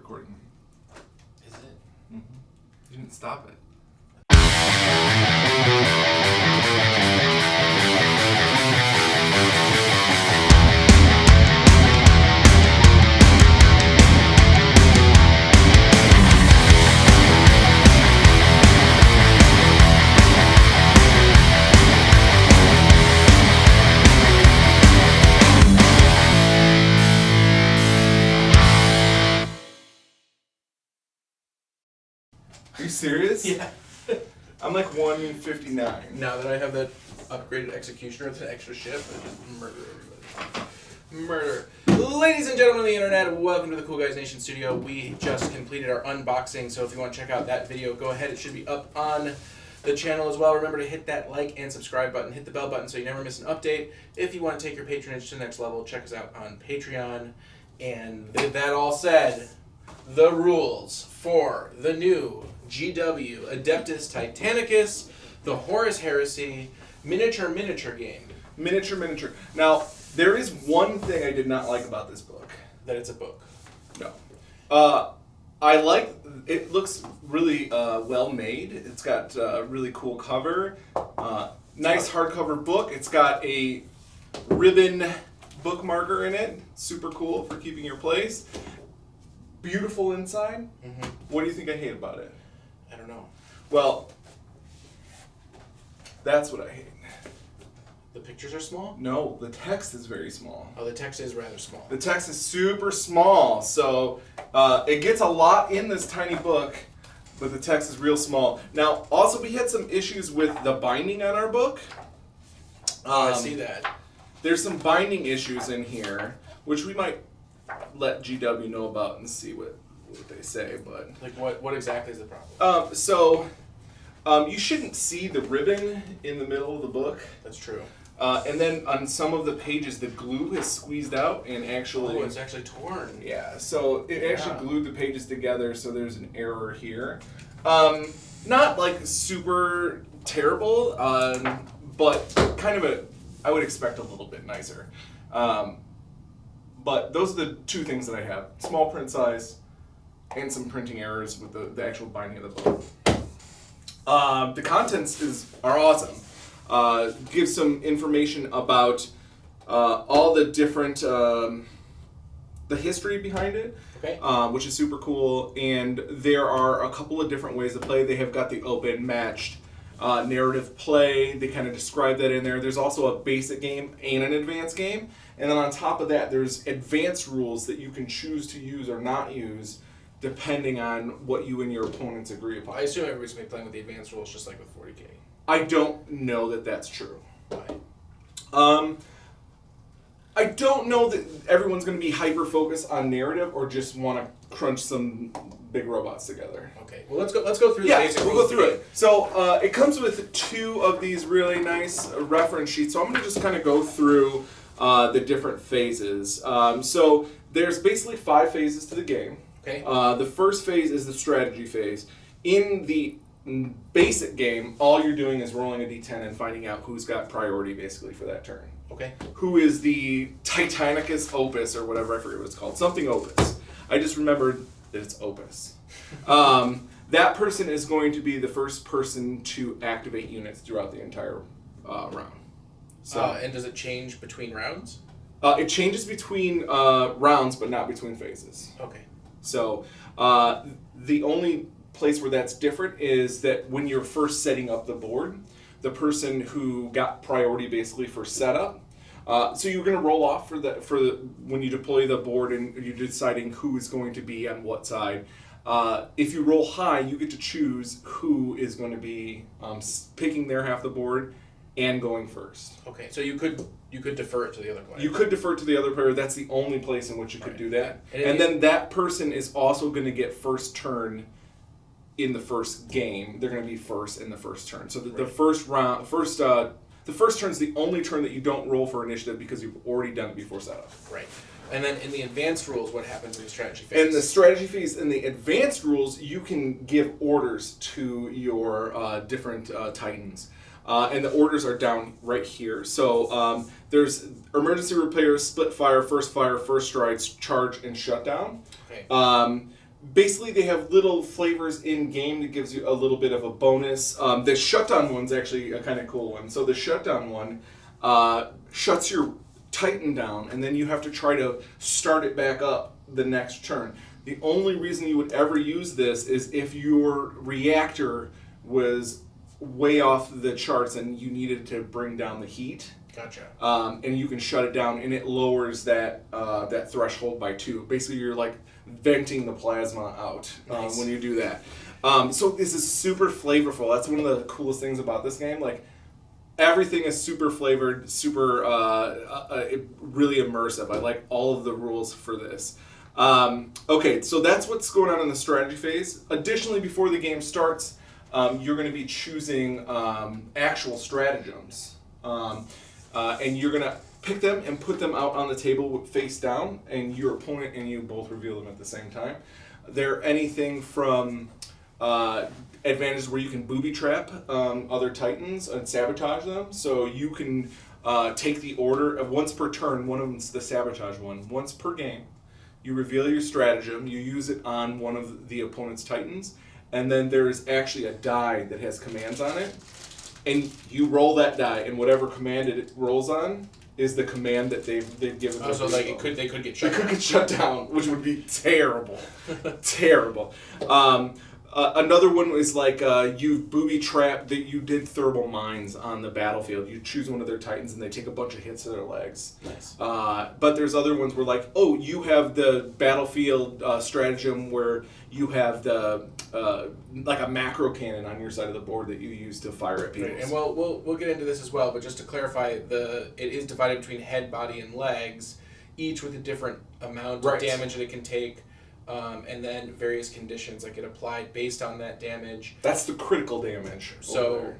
recording. Is it? Mm-hmm. You didn't stop it. Are you serious? Yeah. I'm like 159. Now that I have that upgraded executioner with an extra ship, I just murder everybody. Murder. Ladies and gentlemen of the internet, welcome to the Cool Guys Nation studio. We just completed our unboxing, so if you want to check out that video, go ahead. It should be up on the channel as well. Remember to hit that like and subscribe button, hit the bell button so you never miss an update. If you want to take your patronage to the next level, check us out on Patreon. And with that all said, the rules for the new GW Adeptus Titanicus, the Horus Heresy, miniature game. Miniature. Now, there is one thing I did not like about this book. That it's a book. No. I like, it looks really well made. It's got a really cool cover. Nice hardcover book. It's got a ribbon bookmarker in it. Super cool for keeping your place. Beautiful inside. Mm-hmm. What do you think I hate about it? I don't know. Well, that's what I hate. The pictures are small? No, the text is very small. Oh, the text is rather small. The text is super small, so it gets a lot in this tiny book, but the text is real small. Now, also, we had some issues with the binding on our book. I see that. There's some binding issues in here, which we might let GW know about and see what they say, but... Like, what exactly is the problem? You shouldn't see the ribbon in the middle of the book. That's true. And then on some of the pages, the glue is squeezed out and actually... Oh, it's actually torn. Yeah, so it actually glued the pages together, so there's an error here. Not like super terrible, but kind of I would expect a little bit nicer. But those are the two things that I have. Small print size and some printing errors with the actual binding of the book. The contents are awesome. Gives some information about all the different, the history behind it, okay. Which is super cool. And there are a couple of different ways to play. They have got the open, matched, narrative play. They kind of describe that in there. There's also a basic game and an advanced game. And then on top of that, there's advanced rules that you can choose to use or not use depending on what you and your opponents agree upon. I assume everybody's going to be playing with the advanced rules just like with 40K. I don't know that that's true. Why? I don't know that everyone's going to be hyper-focused on narrative or just want to crunch some big robots together. Okay, well let's go through the basic rules. We'll go through it. So it comes with two of these really nice reference sheets. So I'm going to just kind of go through the different phases. So there's basically 5 phases to the game. Okay. The first phase is the strategy phase. In the basic game, all you're doing is rolling a d10 and finding out who's got priority basically for that turn. Okay. Who is the Titanicus Opus or whatever, I forget what it's called. Something Opus. I just remembered that it's Opus. That person is going to be the first person to activate units throughout the entire round. So, and does it change between rounds? It changes between rounds, but not between phases. Okay. So the only place where that's different is that when you're first setting up the board, the person who got priority basically for setup, so you're going to roll off when you deploy the board and you're deciding who is going to be on what side. If you roll high, you get to choose who is going to be picking their half the board and going first. Okay, so you could defer it to the other player. You could defer to the other player. That's the only place in which you could do that. And then that person is also going to get first turn in the first game. They're going to be first in the first turn. So the first turn is the only turn that you don't roll for initiative because you've already done it before setup. Right. And then in the advanced rules, what happens in the strategy phase? In the strategy phase, in the advanced rules, you can give orders to your different titans. And the orders are down right here. So there's emergency repairs, split fire, first strikes, charge, and shutdown. Okay. basically, they have little flavors in game that gives you a little bit of a bonus. The shutdown one's actually a kind of cool one. So the shutdown one shuts your Titan down, and then you have to try to start it back up the next turn. The only reason you would ever use this is if your reactor was way off the charts and you needed to bring down the heat. Gotcha. And you can shut it down, and it lowers that that threshold by 2. Basically, you're like venting the plasma out Nice. when you do that. So this is super flavorful. That's one of the coolest things about this game. Like, everything is super flavored, super really immersive. I like all of the rules for this. Okay, so that's what's going on in the strategy phase. Additionally, before the game starts, you're going to be choosing actual stratagems. And you're going to pick them and put them out on the table face down, and your opponent and you both reveal them at the same time. They're anything from advantages where you can booby trap other Titans and sabotage them. So you can take the order of once per turn. One of them's the sabotage one. Once per game, you reveal your stratagem. You use it on one of the opponent's Titans, and then there's actually a die that has commands on it. And you roll that die, and whatever command it rolls on is the command that they've given. Oh, so like they could get shut It down. could get shut down, which would be terrible. Terrible. Another one is like you booby trap that you did thermal mines on the battlefield. You choose one of their Titans and they take a bunch of hits to their legs. Nice. But there's other ones where like, oh, you have the battlefield stratagem where you have the like a macro cannon on your side of the board that you use to fire at people. Right. And we'll get into this as well, but just to clarify, it is divided between head, body, and legs, each with a different amount of damage that it can take. And then various conditions that get applied based on that damage. That's the critical damage. So,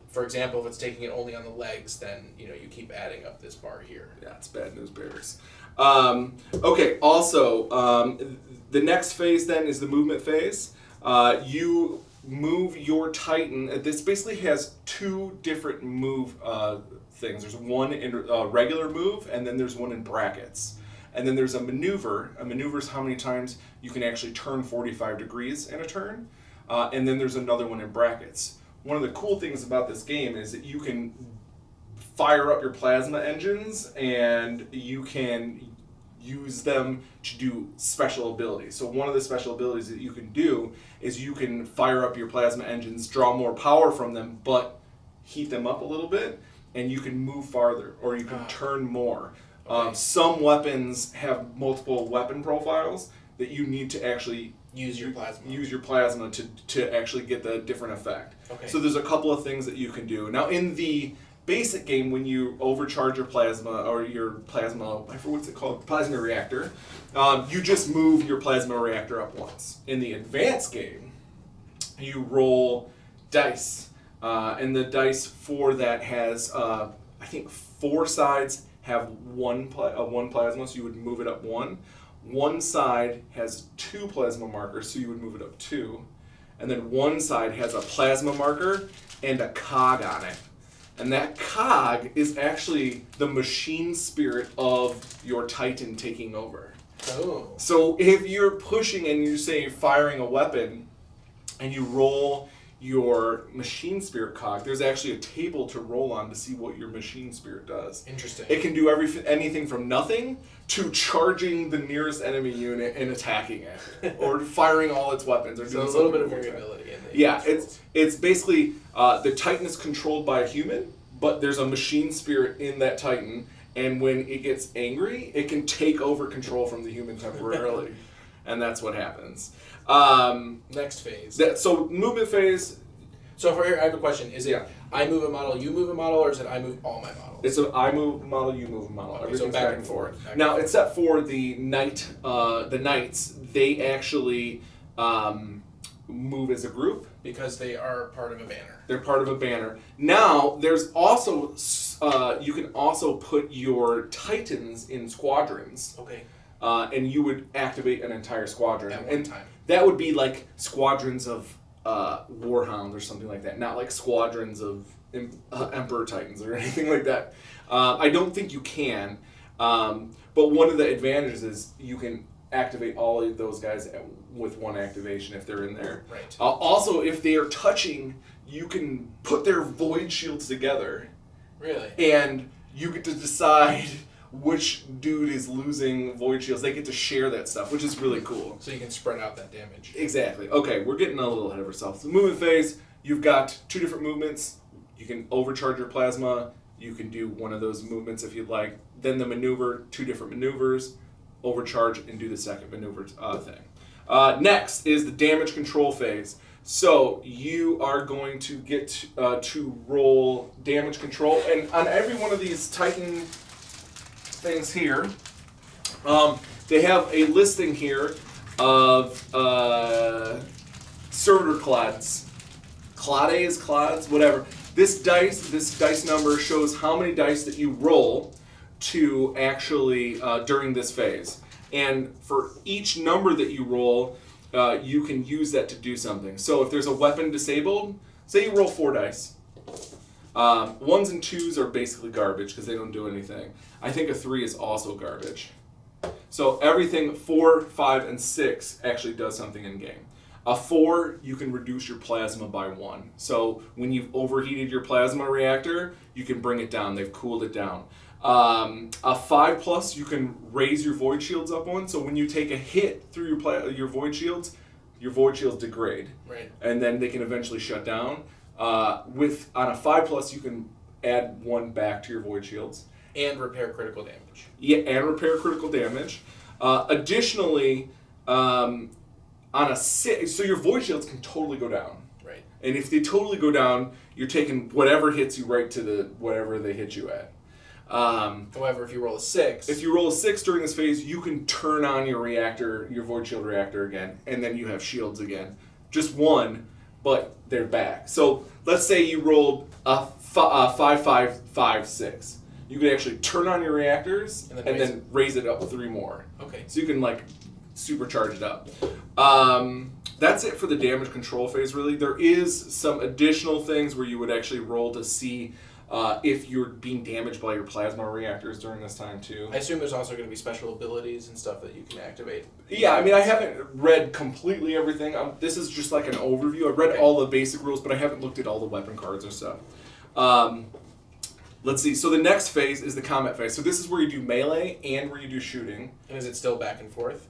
for example, if it's taking it only on the legs, then you keep adding up this bar here. Yeah, it's bad news bears. Okay. Also, the next phase then is the movement phase. You move your Titan. This basically has 2 different move things. There's one in regular move, and then there's one in brackets. And then there's a maneuver. A maneuver is how many times you can actually turn 45 degrees in a turn. And then there's another one in brackets. One of the cool things about this game is that you can fire up your plasma engines and you can use them to do special abilities. So one of the special abilities that you can do is you can fire up your plasma engines, draw more power from them, but heat them up a little bit, and you can move farther, or you can turn more. Okay. Some weapons have multiple weapon profiles that you need to actually Use your plasma to actually get the different effect. Okay. So there's a couple of things that you can do. Now in the basic game, when you overcharge your plasma or your plasma, I forget what's it called, plasma reactor, you just move your plasma reactor up once. In the advanced game, you roll dice, and the dice for that has I think 4 sides have one plasma, so you would move it up 1. One side has 2 plasma markers, so you would move it up 2. And then one side has a plasma marker and a cog on it. And that cog is actually the machine spirit of your Titan taking over. Oh. So if you're pushing and you say firing a weapon and you roll your machine spirit cog, there's actually a table to roll on to see what your machine spirit does. Interesting. It can do anything from nothing to charging the nearest enemy unit and attacking it, or firing all its weapons, or So doing a little bit something of like that. variability in the Yeah, rules. it's basically the Titan is controlled by a human, but there's a machine spirit in that Titan, and when it gets angry, it can take over control from the human temporarily, and that's what happens. Next phase. So movement phase. So I have a question. Is it I move a model, you move a model, or is it I move all my models? It's a I move a model, you move a model. Okay, so Everything's back and forth. Back and Now, forth. except for the knights, they actually move as a group. Because they are part of a banner. They're part of a banner. Now, there's also you can also put your Titans in squadrons. Okay. And you would activate an entire squadron. At one and time. That would be like squadrons of Warhounds or something like that. Not like squadrons of Emperor Titans or anything like that. I don't think you can. But one of the advantages is you can activate all of those guys with one activation if they're in there. Right. Also, if they are touching, you can put their void shields together. Really? And you get to decide which dude is losing void shields. They get to share that stuff, which is really cool. So you can spread out that damage. Exactly. Okay, we're getting a little ahead of ourselves. The movement phase, you've got 2 different movements. You can overcharge your plasma. You can do one of those movements if you'd like. Then the maneuver, 2 different maneuvers. Overcharge and do the second maneuver thing. Next is the damage control phase. So you are going to get to roll damage control. And on every one of these Titan things here, they have a listing here of servitor clads. Clades, clads, whatever. This dice number shows how many dice that you roll to actually during this phase. And for each number that you roll, you can use that to do something. So if there's a weapon disabled, say you roll 4 dice. 1s and 2s are basically garbage because they don't do anything. I think a 3 is also garbage. So everything 4, 5, and 6 actually does something in game. A 4, you can reduce your plasma by 1. So when you've overheated your plasma reactor, you can bring it down. They've cooled it down. A 5+, you can raise your void shields up 1. So when you take a hit through your void shields degrade. Right. And then they can eventually shut down. On a 5+, you can add 1 back to your void shields. And repair critical damage. Yeah, and repair critical damage. Additionally, on a 6, so your void shields can totally go down. Right. And if they totally go down, you're taking whatever hits you right to whatever they hit you at. However, if you roll a 6... If you roll a 6 during this phase, you can turn on your reactor, your void shield reactor again, and then you have shields again. Just 1, but they're back. So let's say you rolled a 5-5-5-6. You could actually turn on your reactors and then raise it up 3 more. Okay. So you can supercharge it up. That's it for the damage control phase, really. There is some additional things where you would actually roll to see if you're being damaged by your plasma reactors during this time, too. I assume there's also going to be special abilities and stuff that you can activate. Yeah, I mean, I haven't read completely everything. This is just like an overview. I've read all the basic rules, but I haven't looked at all the weapon cards or stuff. Let's see. So the next phase is the combat phase. So this is where you do melee and where you do shooting. And is it still back and forth?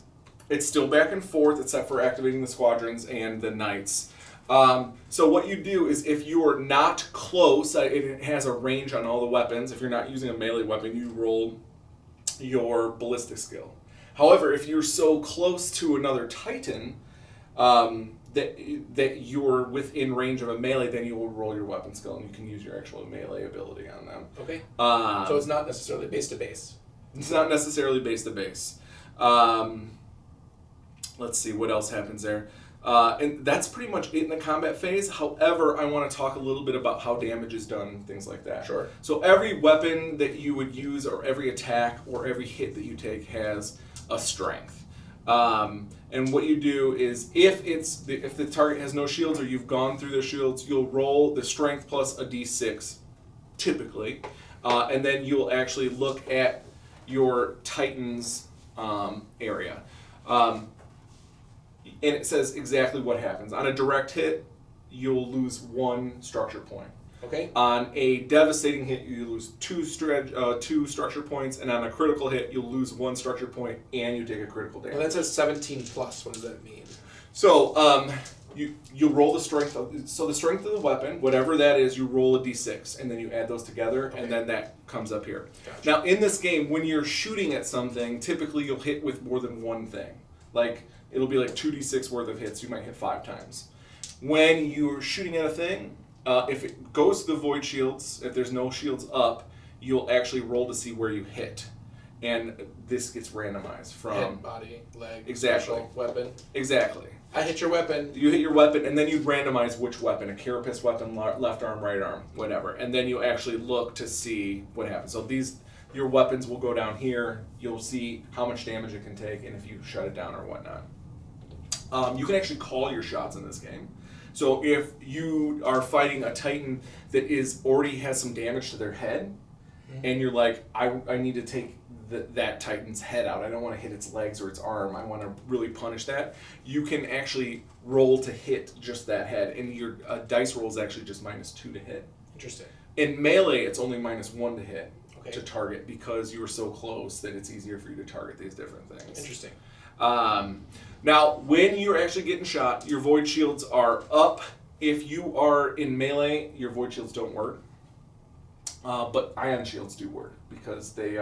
It's still back and forth, except for activating the squadrons and the knights. So what you do is if you are not close, it has a range on all the weapons. If you're not using a melee weapon, you roll your ballistic skill. However, if you're so close to another Titan that you're within range of a melee, then you will roll your weapon skill and you can use your actual melee ability on them. Okay. So it's not necessarily base to base. It's not necessarily base to base. Let's see what else happens there. And that's pretty much it in the combat phase. However, I want to talk a little bit about how damage is done, things like that. Sure. So every weapon that you would use or every attack or every hit that you take has a strength. And what you do is if the target has no shields or you've gone through their shields, you'll roll the strength plus a d6, typically. And then you'll actually look at your Titan's area. And it says exactly what happens. On a direct hit, you'll lose 1 structure point. Okay. On a devastating hit, you lose 2 structure points, and on a critical hit, you'll lose 1 structure point, and you take a critical damage. Well, that says 17+. What does that mean? So you roll the strength the strength of the weapon, whatever that is, you roll a d6, and then you add those together, and then that comes up here. Gotcha. Now, in this game, when you're shooting at something, typically you'll hit with more than one thing. It'll be 2d6 worth of hits. You might hit 5 times. When you're shooting at a thing, if it goes to the void shields, if there's no shields up, you'll actually roll to see where you hit. And this gets randomized from... Head, body, leg, exactly. special, weapon. Exactly. I hit your weapon. You hit your weapon, and then you randomize which weapon. A carapace weapon, left arm, right arm, whatever. And then you actually look to see what happens. So your weapons will go down here. You'll see how much damage it can take and if you shut it down or whatnot. You can actually call your shots in this game. So if you are fighting a Titan that already has some damage to their head, and you're like, I need to take that Titan's head out. I don't want to hit its legs or its arm. I want to really punish that. You can actually roll to hit just that head, and your dice roll is actually just -2 to hit. Interesting. In melee, it's only -1 to hit Okay. to target because you were so close that it's easier for you to target these different things. Interesting. Now, when you're actually getting shot, your void shields are up. If you are in melee, your void shields don't work. But ion shields do work because they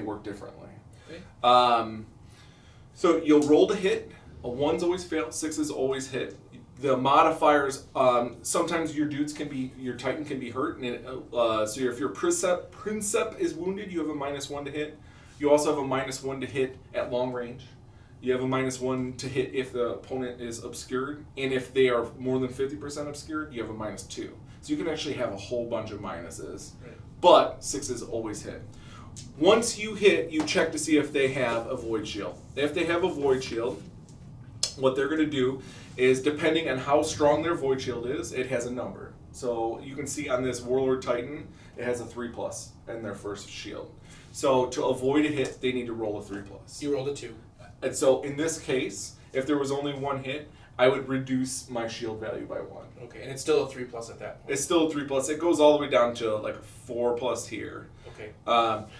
work differently. Okay. So you'll roll to hit. A 1's always fail. 6's always hit. The modifiers, sometimes your Titan can be hurt. And so if your Princeps is wounded, you have a -1 to hit. You also have a -1 to hit at long range. You have a -1 to hit if the opponent is obscured. And if they are more than 50% obscured, you have a -2. So you can actually have a whole bunch of minuses. Right. But 6's always hit. Once you hit, you check to see if they have a void shield. If they have a void shield, what they're going to do is, depending on how strong their void shield is, it has a number. So you can see on this Warlord Titan, it has a 3+ in their first shield. So to avoid a hit, they need to roll a 3+. You rolled a 2. And so in this case, if there was only 1 hit, I would reduce my shield value by 1. Okay, and it's still a 3+ at that point. It's still a 3+. It goes all the way down to like a 4+ here. Okay.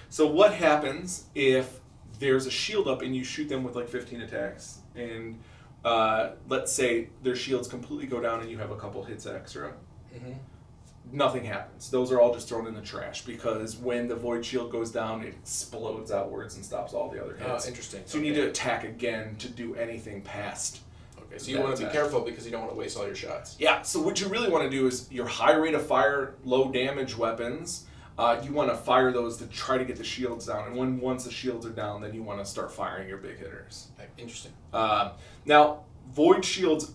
So what happens if there's a shield up and you shoot them with like 15 attacks, and let's say their shields completely go down and you have a couple hits extra? Mm-hmm. Nothing happens. Those are all just thrown in the trash because when the void shield goes down, it explodes outwards and stops all the other hits. Oh, interesting. So you need to attack again to do anything past. Okay, so you want to be careful because you don't want to waste all your shots. Yeah, so what you really want to do is your high rate of fire, low damage weapons, you want to fire those to try to get the shields down. And once the shields are down, then you want to start firing your big hitters. Interesting. Now, void shields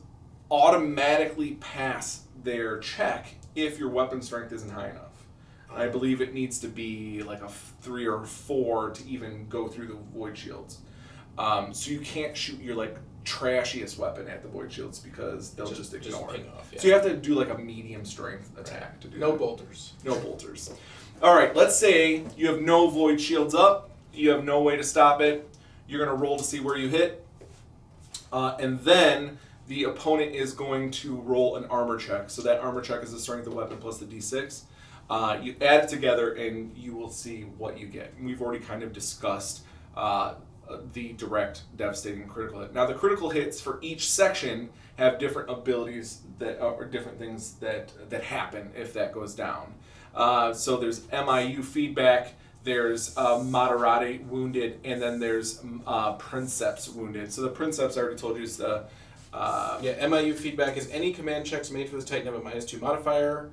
automatically pass their check if your weapon strength isn't high enough. I believe it needs to be like a 3 or 4 to even go through the void shields. So you can't shoot your like trashiest weapon at the void shields because they'll just ignore it. Off, yeah. So you have to do like a medium strength attack to do No that. bolters. No bolters. All right, let's say you have no void shields up. You have no way to stop it. You're going to roll to see where you hit. And then the opponent is going to roll an armor check. So that armor check is the strength of the weapon plus the d6. You add it together and you will see what you get. And we've already kind of discussed the direct, devastating, critical hit. Now the critical hits for each section have different abilities that or different things that happen if that goes down. So there's MIU feedback, there's Moderati wounded, and then there's Princeps wounded. So the Princeps I already told you is the MIU feedback is any command checks made for this Titan have a -2 modifier.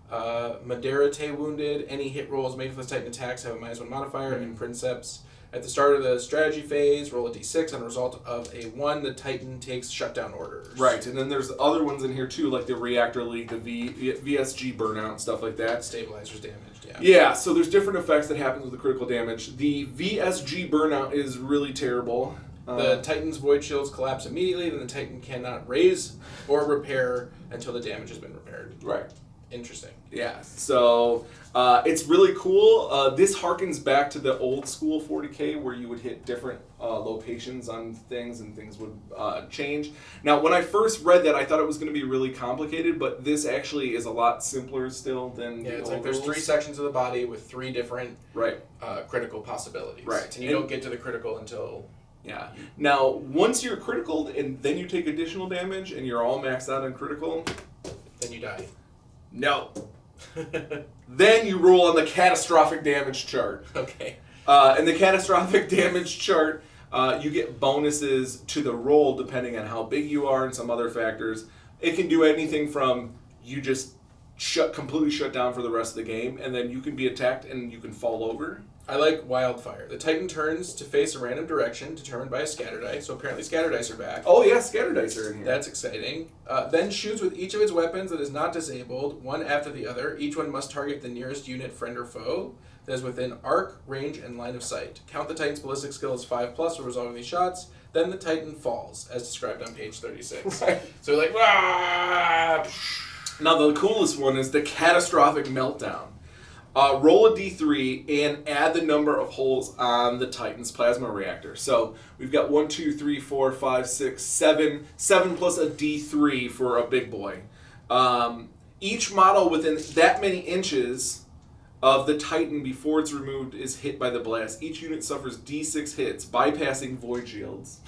Moderate wounded, any hit rolls made for this Titan attacks have a -1 modifier. And Princeps, at the start of the strategy phase, roll a d6. On a result of a 1, the Titan takes shutdown orders. Right, and then there's other ones in here too, like the Reactor Leak, the VSG burnout, stuff like that. Stabilizers damaged, yeah. Yeah, so there's different effects that happens with the critical damage. The VSG burnout is really terrible. The Titan's void shields collapse immediately, then the Titan cannot raise or repair until the damage has been repaired. Right. Interesting. Yeah, so it's really cool. This harkens back to the old school 40K where you would hit different locations on things and things would change. Now, when I first read that, I thought it was going to be really complicated, but this actually is a lot simpler still than Yeah, the it's old like there's rules. 3 sections of the body with 3 different Right. critical possibilities. Right. And you don't get to the critical until... Yeah. Now, once you're critical and then you take additional damage and you're all maxed out on critical, then you die. no. Then you roll on the catastrophic damage chart. Okay. And the catastrophic damage chart, you get bonuses to the roll depending on how big you are and some other factors. It can do anything from you just completely shut down for the rest of the game, and then you can be attacked and you can fall over. I like Wildfire. The Titan turns to face a random direction determined by a scatter dice, so apparently scatter dice are back. Oh yeah, scatter dice are in here. That's exciting. Then shoots with each of its weapons that is not disabled, one after the other. Each one must target the nearest unit, friend or foe, that is within arc, range, and line of sight. Count the Titan's ballistic skill as 5+ for resolving these shots. Then the Titan falls, as described on page 36. Right. So like, ah! Now the coolest one is the catastrophic meltdown. roll a d3 and add the number of holes on the Titan's plasma reactor. So we've got 1, 2, 3, 4, 5, 6, 7. 7 plus a d3 for a big boy. Each model within that many inches of the Titan before it's removed is hit by the blast. Each unit suffers d6 hits, bypassing void shields.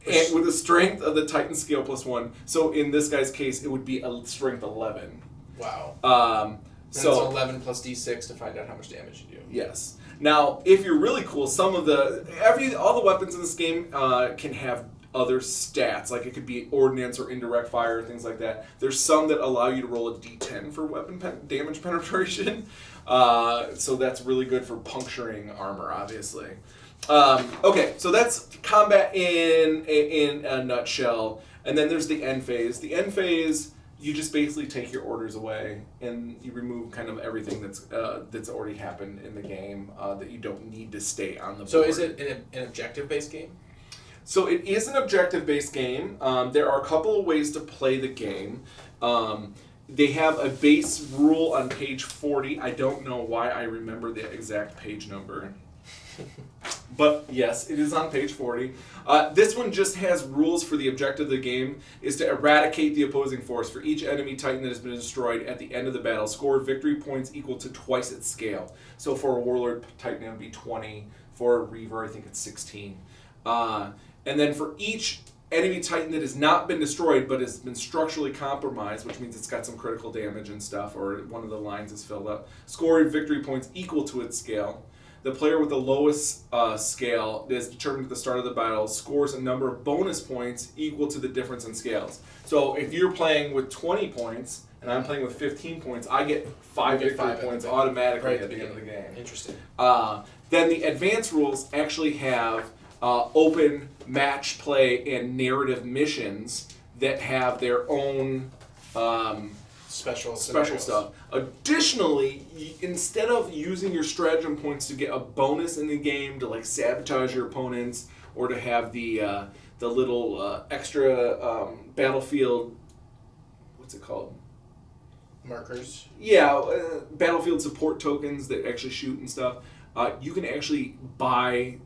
And with a strength of the Titan scale +1. So in this guy's case, it would be a strength 11. Wow. So it's 11 plus d6 to find out how much damage you do. Yes. Now, if you're really cool, all the weapons in this game can have other stats. Like it could be ordnance or indirect fire, things like that. There's some that allow you to roll a d10 for weapon damage penetration. So that's really good for puncturing armor, obviously. Okay, so that's combat in a nutshell. And then there's the end phase. The end phase, you just basically take your orders away and you remove kind of everything that's already happened in the game that you don't need to stay on the board. So is it an objective-based game? So it is an objective-based game. There are a couple of ways to play the game. They have a base rule on page 40. I don't know why I remember the exact page number. But yes, it is on page 40. This one just has rules for the objective of the game is to eradicate the opposing force. For each enemy Titan that has been destroyed at the end of the battle, score victory points equal to twice its scale. So for a Warlord Titan, it would be 20. For a Reaver, I think it's 16. And then for each enemy Titan that has not been destroyed but has been structurally compromised, which means it's got some critical damage and stuff, or one of the lines is filled up, score victory points equal to its scale. The player with the lowest scale that is determined at the start of the battle scores a number of bonus points equal to the difference in scales. So if you're playing with 20 points and I'm playing with 15 points, I get 5 victory points automatically at the end of the game. Interesting. Then the advanced rules actually have open match play and narrative missions that have their own special stuff. Additionally, instead of using your stratagem points to get a bonus in the game to like sabotage your opponents or to have the little extra battlefield, what's it called? Markers. Yeah, battlefield support tokens that actually shoot and stuff. You can actually buy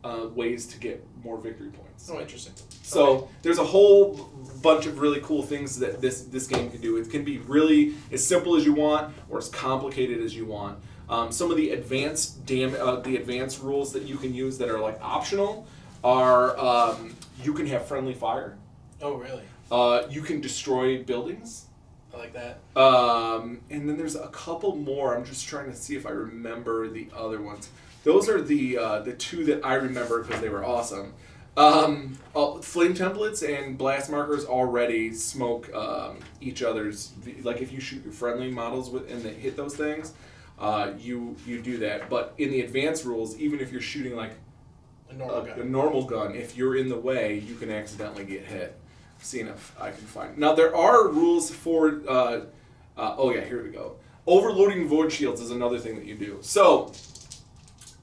ways to get more victory points. Oh, interesting. So there's a whole bunch of really cool things that this game can do. It can be really as simple as you want or as complicated as you want. Some of the advanced rules that you can use that are like optional are you can have friendly fire. Oh, really? You can destroy buildings. I like that. And then there's a couple more. I'm just trying to see if I remember the other ones. Those are the two that I remember because they were awesome. Flame templates and blast markers already smoke each other's. Like if you shoot your friendly models and they hit those things, you do that. But in the advanced rules, even if you're shooting like a normal gun, if you're in the way, you can accidentally get hit. Seeing if I can find. Now there are rules for. Here we go. Overloading void shields is another thing that you do. So.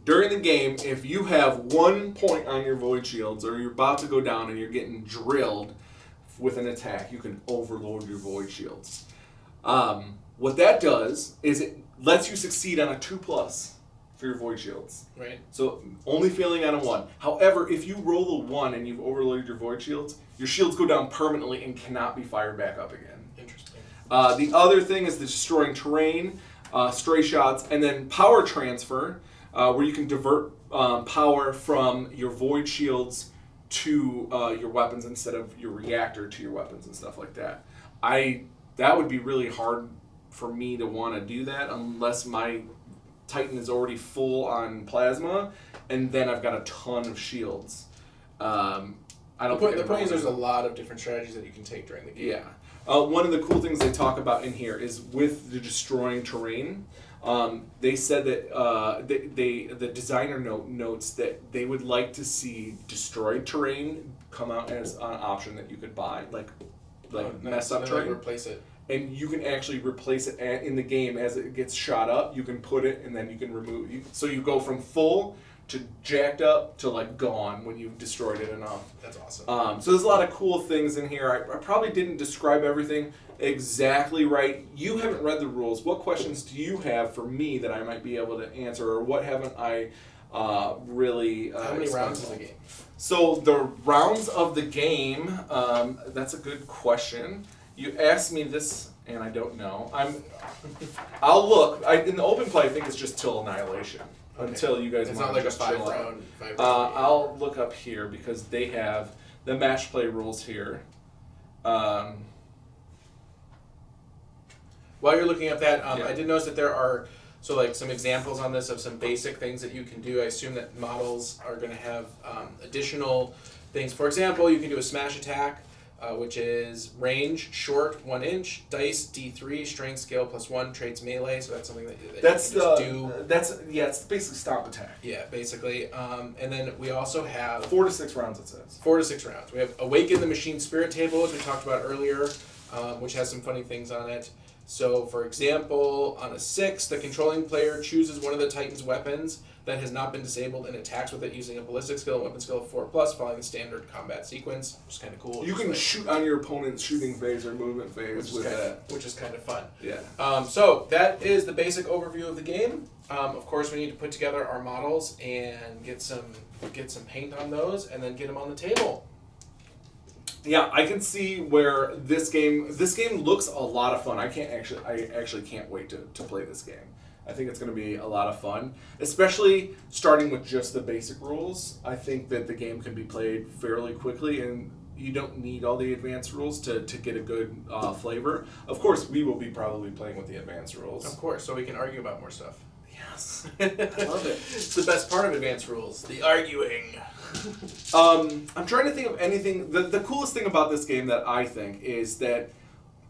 During the game, if you have 1 point on your void shields or you're about to go down and you're getting drilled with an attack, you can overload your void shields. What that does is it lets you succeed on a 2+ for your void shields. Right. So only failing on a 1. However, if you roll a 1 and you've overloaded your void shields go down permanently and cannot be fired back up again. Interesting. The other thing is the destroying terrain, stray shots, and then power transfer. Where you can divert power from your void shields to your weapons instead of your reactor to your weapons and stuff like that. That would be really hard for me to want to do that unless my Titan is already full on plasma and then I've got a ton of shields. The point is there's a lot of different strategies that you can take during the game. Yeah. One of the cool things they talk about in here is with the destroying terrain. They said that the designer notes that they would like to see destroyed terrain come out as an option that you could buy, like mess up terrain. Replace it. and you can actually replace it in the game as it gets shot up. You can put it, and then you can remove. So you go from full to jacked up to like gone when you've destroyed it enough. That's awesome. So there's a lot of cool things in here. I probably didn't describe everything exactly right. You haven't read the rules. What questions do you have for me that I might be able to answer, or what haven't I really? How many rounds is the game? So the rounds of the game. That's a good question. You asked me this, and I don't know. I'll look. In the open play, I think it's just till annihilation. Okay. Until you guys it's want not like to just a five chill round. I'll look up here because they have the match play rules here. While you're looking at that, I did notice that there are some examples on this of some basic things that you can do. I assume that models are going to have additional things. For example, you can do a smash attack, which is range, short, 1 inch, dice, D3, strength, scale +1, traits melee. So that's something that you can just do. It's basically stomp attack. Yeah, basically. And then we also have 4 to 6 rounds. It says 4 to 6 rounds. We have Awaken the Machine Spirit table, as we talked about earlier, which has some funny things on it. So, for example, on a 6, the controlling player chooses one of the Titan's weapons that has not been disabled and attacks with it using a ballistic skill and weapon skill of 4+, following the standard combat sequence, which is kind of cool. You can shoot on your opponent's shooting phase or movement phase with that. Which is kind of fun. Yeah. So, that is the basic overview of the game. Of course, we need to put together our models and get some paint on those and then get them on the table. Yeah, I can see where this game looks a lot of fun. I actually can't wait to play this game. I think it's going to be a lot of fun, especially starting with just the basic rules. I think that the game can be played fairly quickly, and you don't need all the advanced rules to get a good flavor. Of course, we will be probably playing with the advanced rules. Of course, so we can argue about more stuff. Yes. I love it. It's the best part of advanced rules, the arguing. I'm trying to think of anything. The coolest thing about this game that I think is that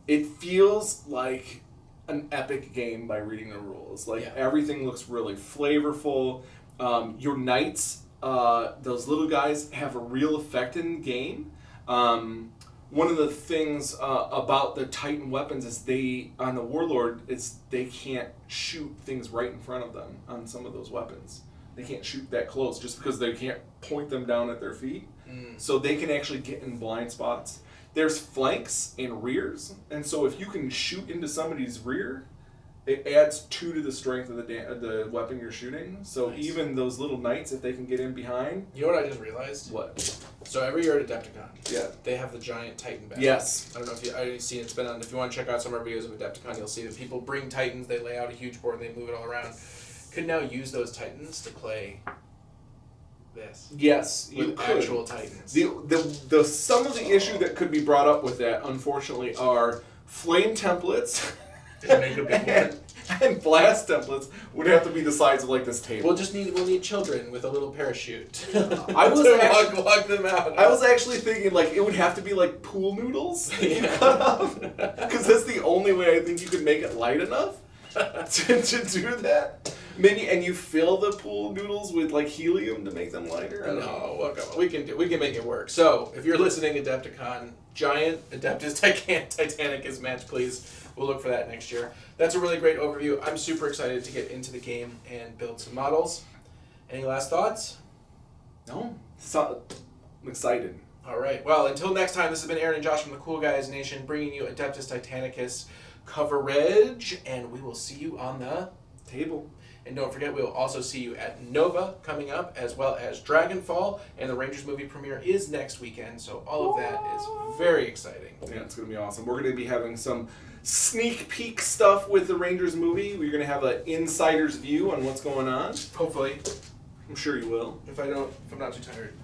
it feels like an epic game by reading the rules. Everything looks really flavorful. Your knights, those little guys, have a real effect in game. One of the things about the Titan weapons is on the Warlord, they can't shoot things right in front of them on some of those weapons. They can't shoot that close just because they can't point them down at their feet. So they can actually get in blind spots. There's flanks and rears, and so if you can shoot into somebody's rear, it adds 2 to the strength of the weapon you're shooting. So nice. Even those little knights, if they can get in behind. You know what I just realized? What? So every year at Adepticon, they have the giant Titan badge. Yes. I don't know if you've seen it. It's been on. If you want to check out some of our videos of Adepticon, you'll see that people bring Titans, they lay out a huge board, and they move it all around. Could now use those Titans to play this. Yes, with you could. Actual Titans. The some of the issue that could be brought up with that, unfortunately, are flame templates. Did you make a big one? And blast templates would have to be the size of like this table. We'll need children with a little parachute. I was walk them out. I was actually thinking like it would have to be like pool noodles because that's the only way I think you could make it light enough to do that. Maybe, and you fill the pool noodles with like helium to make them lighter. No, we can make it work. So if you're listening, Adepticon, giant Adeptus Titanicus match, please. We'll look for that next year. That's a really great overview. I'm super excited to get into the game and build some models. Any last thoughts? No. I'm excited. All right. Well, until next time, this has been Aron and Josh from the Cool Guys Nation, bringing you Adeptus Titanicus coverage, and we will see you on the table. And don't forget, we will also see you at Nova coming up, as well as Dragonfall, and the Rangers movie premiere is next weekend, so all of that is very exciting. Yeah, it's going to be awesome. We're going to be having some sneak peek stuff with the Rangers movie. We're going to have an insider's view on what's going on. Hopefully. I'm sure you will. If I'm not too tired.